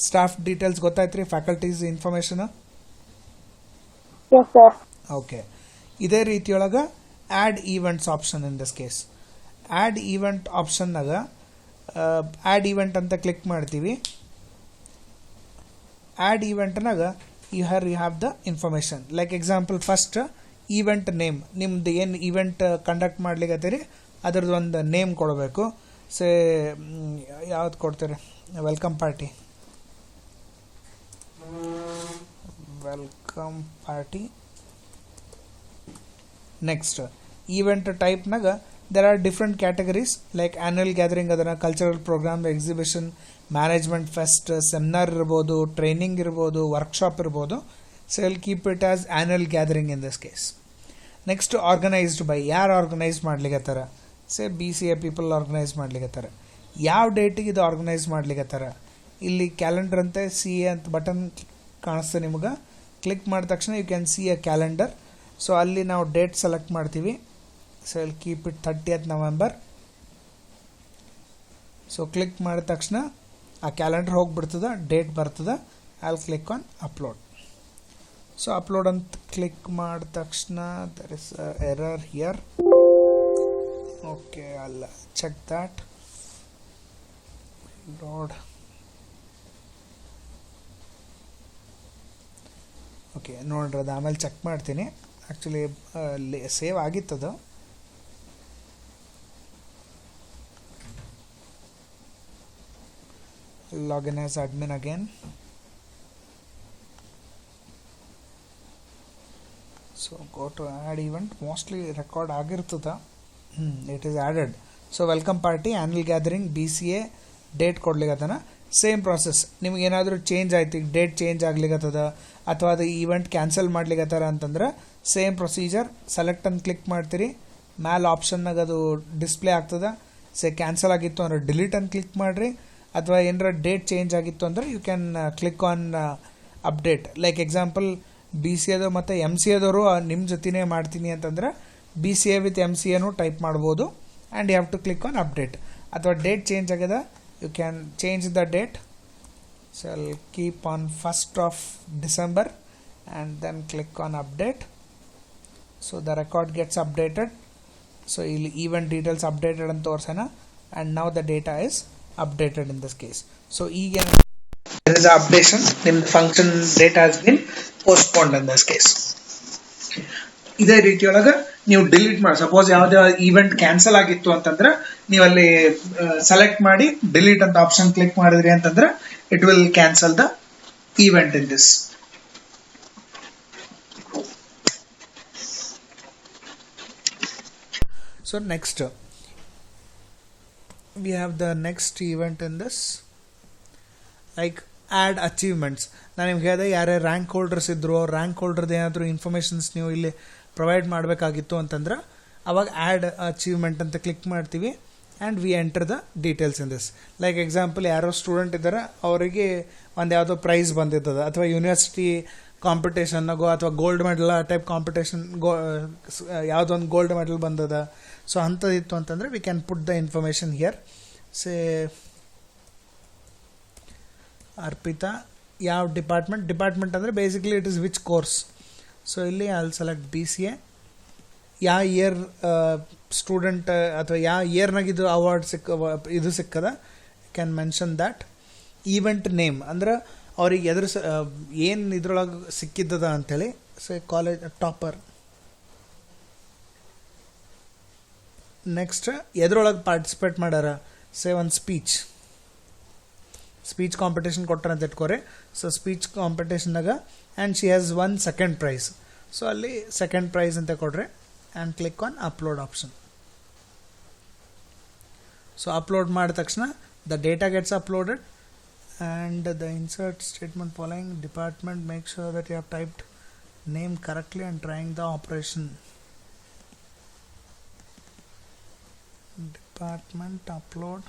ಸ್ಟಾಫ್ ಡೀಟೇಲ್ಸ್ ಗೊತ್ತಾಯ್ತು ರೀ, ಫ್ಯಾಕಲ್ಟೀಸ್ ಇನ್ಫಾರ್ಮೇಷನ್. ಓಕೆ, ಇದೇ ರೀತಿಯೊಳಗೆ add events option in this case. Add event ಆಪ್ಷನ್ನಾಗ ಆ್ಯಡ್ ಈವೆಂಟ್ ಅಂತ ಕ್ಲಿಕ್ ಮಾಡ್ತೀವಿ. ಆ್ಯಡ್ ಈವೆಂಟ್ನಾಗ you have the information. Like example first event name, ನಿಮ್ದು ಏನು ಈವೆಂಟ್ ಕಂಡಕ್ಟ್ ಮಾಡ್ಲಿಕ್ಕತ್ತೀರಿ ಅದ್ರದ್ದು ಒಂದು ನೇಮ್ ಕೊಡಬೇಕು. ಸೇ ಯಾವ್ದು ಕೊಡ್ತೀರಿ? Welcome party. ನೆಕ್ಸ್ಟ್ ಈವೆಂಟ್ ಟೈಪ್ನಾಗ there are different categories like annual gathering ಅದನ್ನ, cultural programme, exhibition, management fest, seminar ಇರ್ಬೋದು, ಟ್ರೈನಿಂಗ್ ಇರ್ಬೋದು, ವರ್ಕ್ಶಾಪ್ ಇರ್ಬೋದು. So will keep it as annual gathering in this case. Next organised by, ಯಾರು ಆರ್ಗನೈಸ್ ಮಾಡ್ಲಿಕ್ಕತ್ತಾರ? ಸೇ BCA ಪೀಪಲ್ ಆರ್ಗನೈಸ್ ಮಾಡ್ಲಿಕ್ಕತ್ತಾರ. ಯಾವ ಡೇಟಿಗೆ ಇದು ಆರ್ಗನೈಸ್ ಮಾಡ್ಲಿಕ್ಕತ್ತಾರ? ಇಲ್ಲಿ ಕ್ಯಾಲೆಂಡರ್ ಅಂತ CA ಅಂತ ಬಟನ್ ಕಾಣಿಸ್ತದೆ ನಿಮ್ಗೆ. ಕ್ಲಿಕ್ ಮಾಡಿದ ತಕ್ಷಣ you can see a calendar. So ಅಲ್ಲಿ ನಾವು ಡೇಟ್ ಸೆಲೆಕ್ಟ್ ಮಾಡ್ತೀವಿ. So will keep it 30th November. So click ಮಾಡಿದ ತಕ್ಷಣ ಆ ಕ್ಯಾಲೆಂಡರ್ ಹೋಗ್ಬಿಡ್ತದೆ, ಡೇಟ್ ಬರ್ತದೆ. I will click on upload. So upload ಅಂತ ಕ್ಲಿಕ್ ಮಾಡಿದ ತಕ್ಷಣ there is error here. Okay, ಅಲ್ಲ, ಚೆಕ್ ದ್ಯಾಟ್. ಲೋಡ್. ಓಕೆ, ನೋಡ್ರಿ, ಅದು ಆಮೇಲೆ ಚೆಕ್ ಮಾಡ್ತೀನಿ. ಆ್ಯಕ್ಚುಲಿ ಸೇವ್ ಆಗಿತ್ತದು. Login as admin again. So go to add event. Mostly record ಆಗಿರ್ತದ. It is added. So welcome party, annual gathering, BCA, date ಕೊಡ್ಲಿಕ್ಕತ್ತನ. Same process. ನಿಮ್ಗೆ ಏನಾದರೂ ಚೇಂಜ್ ಆಯ್ತು, ಡೇಟ್ ಚೇಂಜ್ ಆಗ್ಲಿಕ್ಕತ್ತದ ಅಥವಾ ಅದು ಈವೆಂಟ್ ಕ್ಯಾನ್ಸಲ್ ಮಾಡ್ಲಿಕ್ಕತ್ತಾರ ಅಂತಂದ್ರೆ ಸೇಮ್ ಪ್ರೊಸೀಜರ್. ಸೆಲೆಕ್ಟ್ ಅಂತ ಕ್ಲಿಕ್ ಮಾಡ್ತೀರಿ. ಮ್ಯಾಲ್ ಆಪ್ಷನ್ನಾಗ ಅದು ಡಿಸ್ಪ್ಲೇ ಆಗ್ತದೆ. ಕ್ಯಾನ್ಸಲ್ ಆಗಿತ್ತು ಅಂದ್ರೆ ಡಿಲೀಟ್ ಅಂತ ಕ್ಲಿಕ್ ಮಾಡಿರಿ. ಅಥವಾ ಏನಾರ ಡೇಟ್ ಚೇಂಜ್ ಆಗಿತ್ತು ಅಂದರೆ you can click on update. Like example BCAದವ್ರು ಮತ್ತು MCAದವರು ನಿಮ್ಮ ಜೊತೆನೇ ಮಾಡ್ತೀನಿ ಅಂತಂದ್ರೆ BCA ವಿತ್ MCAನೂ ಟೈಪ್ ಮಾಡ್ಬೋದು. And you have to click on update. ಅಥವಾ ಡೇಟ್ ಚೇಂಜ್ ಆಗ್ಯದ, you can change the date. So I keep on 1st of December. and then click on update. So the record gets updated. So event details updated and ತೋರ್ಸೋಣ, and now the data is updated in this case. So there is an updation in the function data has been postponed in this case. ಇದೇ ರೀತಿಯೊಳಗೆ ನೀವು ಡಿಲೀಟ್ ಮಾಡಿ, ಸಪೋಸ್ ಯಾವುದೇ ಈವೆಂಟ್ ಕ್ಯಾನ್ಸಲ್ ಆಗಿತ್ತು ಅಂತಂದ್ರೆ ನೀವು ಅಲ್ಲಿ ಸೆಲೆಕ್ಟ್ ಮಾಡಿ ಡಿಲೀಟ್ ಅಂತ ಆಪ್ಷನ್ ಕ್ಲಿಕ್ ಮಾಡಿದ್ರಿ ಅಂತಂದ್ರೆ it will cancel the event in this. So next we have the next event in this, like add achievements. ನಾನು ನಿಮ್ಗೆ ಹೇಳಿದೆ ಯಾರ್ಯಾರು ರ್ಯಾಂಕ್ ಹೋಲ್ಡರ್ಸ್ ಇದ್ರು, ರ್ಯಾಂಕ್ ಹೋಲ್ಡರ್ದು ಏನಾದರೂ ಇನ್ಫಾರ್ಮೇಷನ್ಸ್ ನೀವು ಇಲ್ಲಿ ಪ್ರೊವೈಡ್ ಮಾಡಬೇಕಾಗಿತ್ತು ಅಂತಂದ್ರೆ ಅವಾಗ ಆ್ಯಡ್ ಅಚೀವ್ಮೆಂಟ್ ಅಂತ ಕ್ಲಿಕ್ ಮಾಡ್ತೀವಿ and we enter the details in this. Like example ಯಾರೋ ಸ್ಟೂಡೆಂಟ್ ಇದ್ದಾರೆ, ಅವರಿಗೆ ಒಂದು ಯಾವುದೋ ಪ್ರೈಸ್ ಬಂದಿರ್ತದೆ, ಅಥವಾ ಯೂನಿವರ್ಸಿಟಿ ಕಾಂಪಿಟೇಷನ್ನಾಗೋ ಅಥವಾ ಗೋಲ್ಡ್ ಮೆಡಲ್ ಟೈಪ್ ಕಾಂಪಿಟೇಷನ್ ಯಾವುದೋ ಒಂದು ಗೋಲ್ಡ್ ಮೆಡಲ್ ಬಂದದ. ಸೊ ಅಂಥದ್ದಿತ್ತು ಅಂತಂದರೆ we can put the information here. Say Arpita ಯಾವ ಡಿಪಾರ್ಟ್ಮೆಂಟ್ ಅಂದರೆ basically it is which course. So ಇಲ್ಲಿ ಅಲ್ಲಿ ಸೆಲೆಕ್ಟ್ BCA. ಯಾವ ಇಯರ್ ಸ್ಟೂಡೆಂಟ್ ಅಥವಾ ಯಾವ ಇಯರ್ನಾಗ ಇದು ಅವಾರ್ಡ್ ಇದು ಸಿಕ್ಕದ, can mention that. Event name ಅಂದ್ರೆ ಅವ್ರಿಗೆ ಏನು ಇದ್ರೊಳಗೆ ಸಿಕ್ಕಿದ್ದದ ಅಂಥೇಳಿ. So college topper. ನೆಕ್ಸ್ಟ್ ಎದ್ರೊಳಗೆ ಪಾರ್ಟಿಸಿಪೇಟ್ ಮಾಡ್ಯಾರ, ಸೇ ಒಂದು ಸ್ಪೀಚ್ ಕಾಂಪಿಟೇಷನ್ ಕೊಟ್ಟಾರ ಅಂತ ಇಟ್ಕೋರಿ. ಸೊ ಸ್ಪೀಚ್ ಕಾಂಪಿಟೇಷನ್ನಾಗ and she has one second prize. So ಅಲ್ಲಿ ಸೆಕೆಂಡ್ ಪ್ರೈಸ್ ಅಂತ ಕೊಡ್ರಿ and click on upload option. So upload ಮಾಡಿದ ತಕ್ಷಣ the data gets uploaded and the insert statement following department, make sure that you have typed name correctly and trying the operation. Department upload.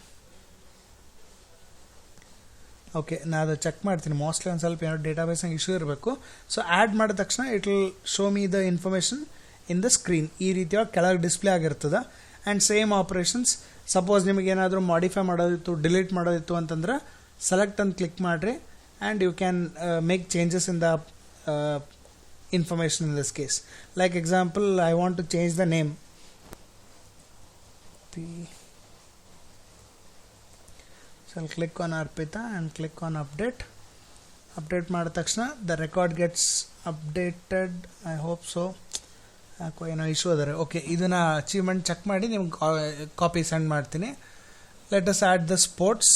Okay, ನಾನು ಅದು ಚೆಕ್ ಮಾಡ್ತೀನಿ. ಮೋಸ್ಟ್ಲಿ ಒಂದು ಸ್ವಲ್ಪ ಏನೋ ಡೇಟಾಬೇಸ್ನಾಗ ಇಶ್ಯೂ ಇರಬೇಕು. ಸೊ ಆ್ಯಡ್ ಮಾಡಿದ ತಕ್ಷಣ it will show me the information in the screen. ಈ ರೀತಿಯಾಗಿ ಕೆಳಗೆ ಡಿಸ್ಪ್ಲೇ ಆಗಿರ್ತದೆ. ಆ್ಯಂಡ್ ಸೇಮ್ ಆಪ್ರೇಷನ್ಸ್, ಸಪೋಸ್ ನಿಮಗೇನಾದರೂ ಮಾಡಿಫೈ ಮಾಡೋದಿತ್ತು, ಡಿಲೀಟ್ ಮಾಡೋದಿತ್ತು ಅಂತಂದ್ರೆ ಸೆಲೆಕ್ಟ್ ಅಂತ ಕ್ಲಿಕ್ ಮಾಡಿರಿ and you can make changes in the information in this case. Like example, I want to change the name. So I'll click on Arpita and click on update. Update ಮಾಡಿದ ತಕ್ಷಣ the record gets updated. I hope so. ಏನೋ ಇಶ್ಯೂ ಅದಾರೆ. ಓಕೆ, ಇದನ್ನ ಅಚೀವ್ಮೆಂಟ್ ಚೆಕ್ ಮಾಡಿ ನಿಮ್ಗೆ ಕಾಪಿ ಸೆಂಡ್ ಮಾಡ್ತೀನಿ. Let us add the sports.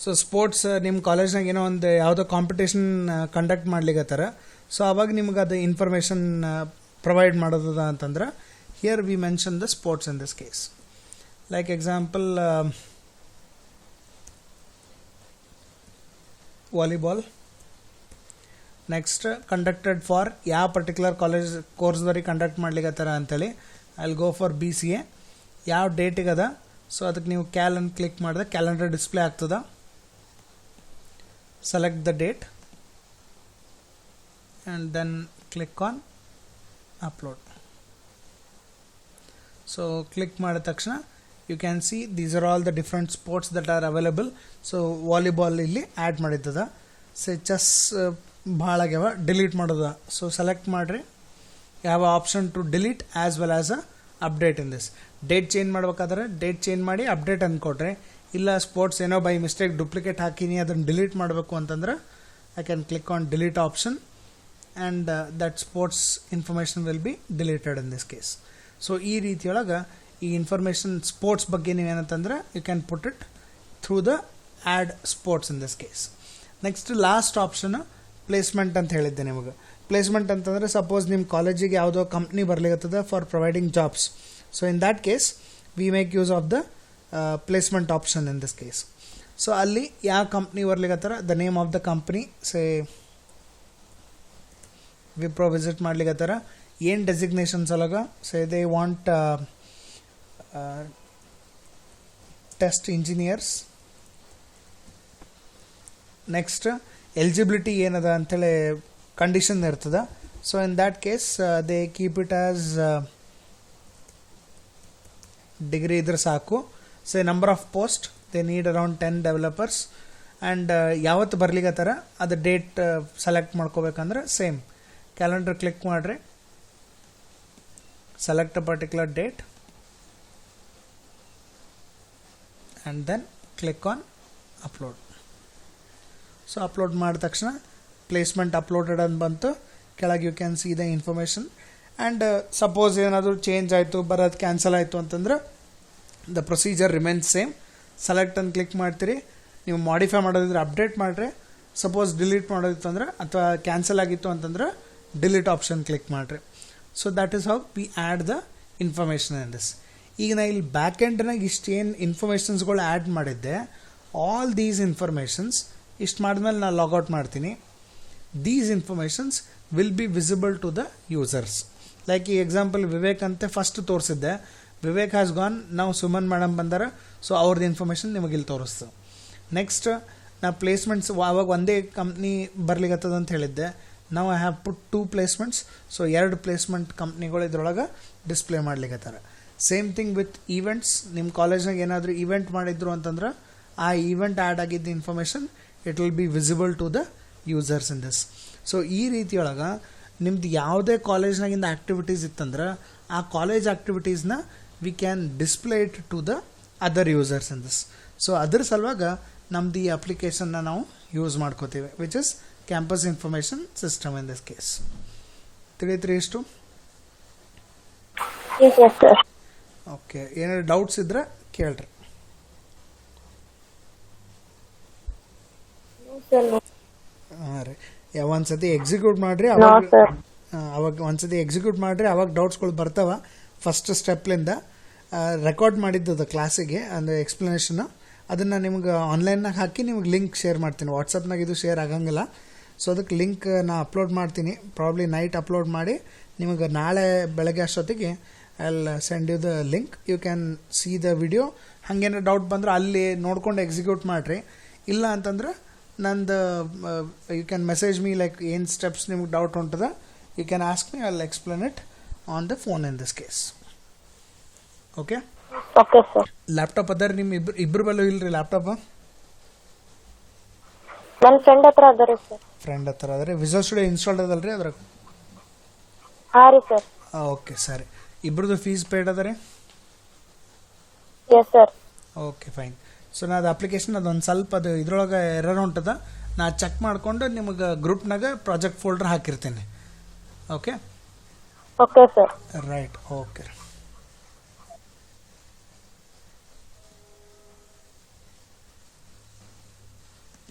So sports ನಿಮ್ಮ ಕಾಲೇಜ್ನಾಗ ಏನೋ ಒಂದು ಯಾವುದೋ ಕಾಂಪಿಟೇಷನ್ ಕಂಡಕ್ಟ್ ಮಾಡ್ಲಿಕ್ಕತ್ತಾರ. ಸೊ ಅವಾಗ ನಿಮ್ಗೆ ಅದು ಇನ್ಫಾರ್ಮೇಷನ್ ಪ್ರೊವೈಡ್ ಮಾಡೋದ ಅಂತಂದ್ರೆ here V mention the sports in this case. Like example volleyball. Next conducted for ಯಾವ ಪರ್ಟಿಕ್ಯುಲರ್ ಕಾಲೇಜ್ ಕೋರ್ಸ್ದವ್ರಿಗೆ ಕಂಡಕ್ಟ್ ಮಾಡ್ಲಿಕ್ಕತ್ತಾರ ಅಂತೇಳಿ I will go for BCA. ಯಾವ ಡೇಟಿಗೆ ಅದ, ಸೊ ಅದಕ್ಕೆ ನೀವು ಕ್ಯಾಲೆಂಡ್ ಕ್ಲಿಕ್ ಮಾಡಿದ್ರೆ ಕ್ಯಾಲೆಂಡರ್ ಡಿಸ್ಪ್ಲೇ ಆಗ್ತದ. Select the date and then click on upload. So click ಮಾಡಿದ ತಕ್ಷಣ you can see these are all the different sports that are available. So volleyball ಇಲ್ಲಿ ಆ್ಯಡ್ ಮಾಡಿದ್ದದ. ಸೊ ಚೆಸ್ ಭಾಳ ಆಗ್ಯಾವ, ಡಿಲೀಟ್ ಮಾಡೋದ. ಸೊ ಸೆಲೆಕ್ಟ್ ಮಾಡಿರಿ, ಯಾವ option two delete as well as a update in this. Date change ಮಾಡ್ಬೇಕಾದ್ರೆ ಡೇಟ್ ಚೇಂಜ್ ಮಾಡಿ ಅಪ್ಡೇಟ್ ಅಂದ್ಕೊಡ್ರಿ. ಇಲ್ಲ ಸ್ಪೋರ್ಟ್ಸ್ ಏನೋ ಬೈ ಮಿಸ್ಟೇಕ್ ಡುಪ್ಲಿಕೇಟ್ ಹಾಕಿನಿ ಅದನ್ನು ಡಿಲೀಟ್ ಮಾಡಬೇಕು ಅಂತಂದ್ರೆ I can click on delete option and that sports information will be deleted in this case. So ಈ ರೀತಿಯೊಳಗೆ ಈ ಇನ್ಫಾರ್ಮೇಷನ್ ಸ್ಪೋರ್ಟ್ಸ್ ಬಗ್ಗೆ ನೀವೇನಂತಂದ್ರೆ you can put it through the ad sports in this case. Next last option placement ಅಂತ ಹೇಳಿದ್ದೆ ನಿಮಗೆ. ಪ್ಲೇಸ್ಮೆಂಟ್ ಅಂತಂದರೆ ಸಪೋಸ್ ನಿಮ್ಮ ಕಾಲೇಜಿಗೆ ಯಾವುದೋ ಕಂಪ್ನಿ ಬರ್ಲಿಕ್ಕತ್ತದ for providing jobs. So in that case we make use of the placement option in this case. So ಅಲ್ಲಿ ಯಾವ ಕಂಪ್ನಿ ಬರ್ಲಿಕ್ಕತ್ತಾರ, the name of the company, say Wipro visit ಮಾಡ್ಲಿಕ್ಕತ್ತಾರ, ಏನು ಡೆಸಿಗ್ನೇಷನ್ಸ್ ಒಳಗೆ, say they want test engineers. Next eligibility ಏನದ ಅಂಥೇಳಿ ಕಂಡೀಷನ್ ಇರ್ತದೆ. So in that case they keep it as degree ಇದ್ರೆ ಸಾಕು. Say number of posts, they need around 10 developers and ಯಾವತ್ತು ಬರ್ಲಿಕ್ಕತ್ತಾರ ಅದು ಡೇಟ್ ಸೆಲೆಕ್ಟ್ ಮಾಡ್ಕೋಬೇಕಂದ್ರೆ ಸೇಮ್ ಕ್ಯಾಲೆಂಡರ್ ಕ್ಲಿಕ್ ಮಾಡಿರಿ, select a particular date and then click on upload. So upload ಮಾಡಿದ ತಕ್ಷಣ ಪ್ಲೇಸ್ಮೆಂಟ್ ಅಪ್ಲೋಡೆಡ್ ಅಂತ ಬಂತು. ಕೆಳಗೆ you can see the information. And suppose ಏನಾದರೂ ಚೇಂಜ್ ಆಯಿತು, ಬರೋದು ಕ್ಯಾನ್ಸಲ್ ಆಯಿತು ಅಂತಂದ್ರೆ the procedure remains same. Select ಅಂತ ಕ್ಲಿಕ್ ಮಾಡ್ತೀರಿ. ನೀವು ಮಾಡಿಫೈ ಮಾಡೋದಿದ್ರೆ ಅಪ್ಡೇಟ್ ಮಾಡಿರಿ. ಸಪೋಸ್ ಡಿಲೀಟ್ ಮಾಡೋದಿತ್ತು ಅಂದ್ರೆ ಅಥವಾ ಕ್ಯಾನ್ಸಲ್ ಆಗಿತ್ತು ಅಂತಂದ್ರೆ ಡಿಲೀಟ್ ಆಪ್ಷನ್ ಕ್ಲಿಕ್ ಮಾಡಿರಿ. So that is how we add the information in this. ಈಗ ನಾ ಇಲ್ಲಿ ಬ್ಯಾಕ್ ಎಂಡ್ನಾಗ ಇಷ್ಟೇನು ಇನ್ಫಾರ್ಮೇಷನ್ಸ್ಗಳು ಆ್ಯಡ್ ಮಾಡಿದ್ದೆ, ಆಲ್ ದೀಸ್ ಇನ್ಫಾರ್ಮೇಷನ್ಸ್ ಇಷ್ಟು ಮಾಡಿದ್ಮೇಲೆ ನಾನು ಲಾಗೌಟ್ ಮಾಡ್ತೀನಿ. These informations will be visible to the users. Like ಈ ಎಕ್ಸಾಂಪಲ್ ವಿವೇಕ್ ಅಂತ ಫಸ್ಟ್ ತೋರಿಸಿದ್ದೆ. ವಿವೇಕ್ ಹ್ಯಾಸ್ ಗಾನ್, ನಾವು ಸುಮನ್ ಮೇಡಮ್ ಬಂದಾರ, ಸೊ ಅವ್ರದ್ದು ಇನ್ಫಾರ್ಮೇಷನ್ ನಿಮಗೆ ಇಲ್ಲಿ ತೋರಿಸ್ತು. ನೆಕ್ಸ್ಟ್ ನಾ ಪ್ಲೇಸ್ಮೆಂಟ್ಸ್ ಆವಾಗ ಒಂದೇ ಕಂಪ್ನಿ ಬರ್ಲಿಕ್ಕತ್ತದ ಅಂತ ಹೇಳಿದ್ದೆ. ನಾವು I have put 2 placements. So 2 placement ಕಂಪ್ನಿಗಳು ಇದ್ರೊಳಗೆ ಡಿಸ್ಪ್ಲೇ ಮಾಡ್ಲಿಕ್ಕತ್ತಾರ. Same thing with events. ನಿಮ್ಮ ಕಾಲೇಜ್ನಾಗ ಏನಾದರೂ ಈವೆಂಟ್ ಮಾಡಿದ್ರು ಅಂತಂದ್ರೆ ಆ ಈವೆಂಟ್ ಆ್ಯಡ್ ಆಗಿದ್ದ information it will be visible to the users in this. So ಈ ರೀತಿಯೊಳಗೆ ನಿಮ್ದು ಯಾವುದೇ ಕಾಲೇಜ್ನಾಗಿಂದ ಆ್ಯಕ್ಟಿವಿಟೀಸ್ ಇತ್ತಂದ್ರೆ ಆ ಕಾಲೇಜ್ ಆ್ಯಕ್ಟಿವಿಟೀಸ್ನ we can display it to the other users in this. So ಅದ್ರ ಸಲುವಾಗ ನಮ್ದು ಈ ಅಪ್ಲಿಕೇಶನ್ನ ನಾವು ಯೂಸ್ ಮಾಡ್ಕೋತೀವಿ, which is campus information system in this case. ತಿಳಿತ್ರಿ ಇಷ್ಟು? ಓಕೆ, ಏನಾದ್ರು ಡೌಟ್ಸ್ ಇದ್ರೆ ಕೇಳ್ರಿ. ಹಾಂ ರೀ, ಒಂದ್ಸತಿ ಎಕ್ಸಿಕ್ಯೂಟ್ ಮಾಡಿರಿ, ಅವಾಗ ಒಂದ್ಸತಿ ಎಕ್ಸಿಕ್ಯೂಟ್ ಮಾಡಿರಿ, ಅವಾಗ ಡೌಟ್ಸ್ಗಳು ಬರ್ತಾವ. ಫಸ್ಟ್ ಸ್ಟೆಪ್ಲಿಂದ ರೆಕಾರ್ಡ್ ಮಾಡಿದ್ದು ಕ್ಲಾಸಿಗೆ ಅಂದರೆ ಎಕ್ಸ್ಪ್ಲನೇಷನ್ನು, ಅದನ್ನು ನಿಮ್ಗೆ ಆನ್ಲೈನ್ನಾಗ ಹಾಕಿ ನಿಮ್ಗೆ ಲಿಂಕ್ ಶೇರ್ ಮಾಡ್ತೀನಿ. ವಾಟ್ಸಪ್ನಾಗ ಇದು ಶೇರ್ ಆಗಂಗಿಲ್ಲ. ಸೊ ಅದಕ್ಕೆ ಲಿಂಕ್ ನಾ ಅಪ್ಲೋಡ್ ಮಾಡ್ತೀನಿ. ಪ್ರಾಬ್ಲಿ ನೈಟ್ ಅಪ್ಲೋಡ್ ಮಾಡಿ ನಿಮಗೆ ನಾಳೆ ಬೆಳಗ್ಗೆ ಅಷ್ಟೊತ್ತಿಗೆ I will send you the link. You can see the video. ಹಾಗೇನೋ ಡೌಟ್ ಬಂದ್ರೆ ಅಲ್ಲಿ ನೋಡ್ಕೊಂಡು ಎಕ್ಸಿಕ್ಯೂಟ್ ಮಾಡಿರಿ. ಇಲ್ಲ ಅಂತಂದ್ರೆ ನಂದು you can message me, like ಏನು ಸ್ಟೆಪ್ಸ್ ನಿಮ್ಗೆ ಡೌಟ್ ಉಂಟದ you can ask me, I will explain it on the phone in this case. Okay okay sir. Laptop ಅದರ ನಿಮ್ಮ ಇಬ್ಬರು ಬಲ್ಲೂ ಇಲ್ರಿ ಲ್ಯಾಪ್ಟಾಪ್? ನನ್ನ ಫ್ರೆಂಡ್ ಹತ್ರ ಅದರಿ ಸರ್. ಫ್ರೆಂಡ್ ಹತ್ರ ಆದರೆ ವಿಜುವಲ್ ಸ್ಟುಡಿಯೋ ಇನ್ಸ್ಟಾಲ್ಡ್ ಅದಲ್ರಿ ಅದ್ರಾಗ? ಹಾಂ ರೀ ಸರ್. ಓಕೆ ಸರಿ. ಇಬ್ಬರದು ಫೀಸ್ ಪೇಡ್ ಅದ ರೀ? Yes sir. Okay fine. So ನಾ ಅದು ಅಪ್ಲಿಕೇಶನ್ ಅದೊಂದು ಸ್ವಲ್ಪ ಅದು ಇದ್ರೊಳಗೆ ಎರರ್ ಹೊಂಟದ, ನಾ ಚೆಕ್ ಮಾಡಿಕೊಂಡು ನಿಮಗೆ ಗ್ರೂಪ್ನಾಗ ಪ್ರಾಜೆಕ್ಟ್ ಫೋಲ್ಡರ್ ಹಾಕಿರ್ತೀನಿ. Okay okay sir. Right. Okay.